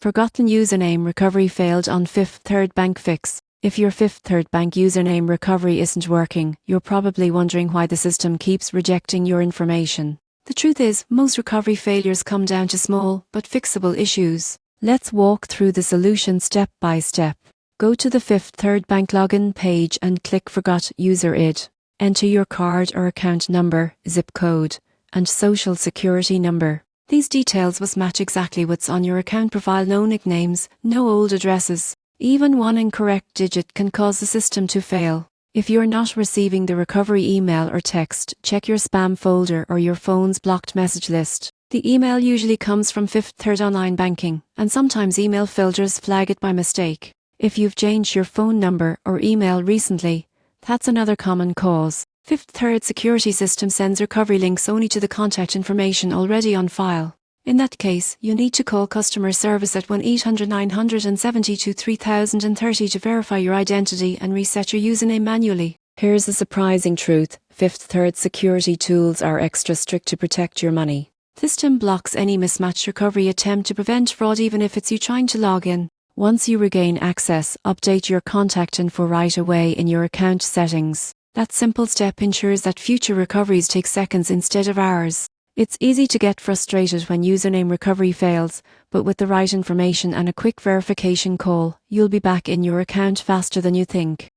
Forgotten username recovery failed on Fifth Third Bank fix. If your Fifth Third Bank username recovery isn't working, you're probably wondering why the system keeps rejecting your information. The truth is, most recovery failures come down to small but fixable issues. Let's walk through the solution step by step. Go to the Fifth Third Bank login page and click Forgot User ID. Enter your card or account number, zip code, and social security number. These details must match exactly what's on your account profile. No nicknames, no old addresses. Even one incorrect digit can cause the system to fail. If you're not receiving the recovery email or text, check your spam folder or your phone's blocked message list. The email usually comes from Fifth Third Online Banking, and sometimes email filters flag it by mistake. If you've changed your phone number or email recently, that's another common cause. Fifth Third security system sends recovery links only to the contact information already on file. In that case, you need to call customer service at 1-800-972-3030 to verify your identity and reset your username manually. Here's the surprising truth. Fifth Third security tools are extra strict to protect your money. System blocks any mismatched recovery attempt to prevent fraud even if it's you trying to log in. Once you regain access, update your contact info right away in your account settings. That simple step ensures that future recoveries take seconds instead of hours. It's easy to get frustrated when username recovery fails, but with the right information and a quick verification call, you'll be back in your account faster than you think.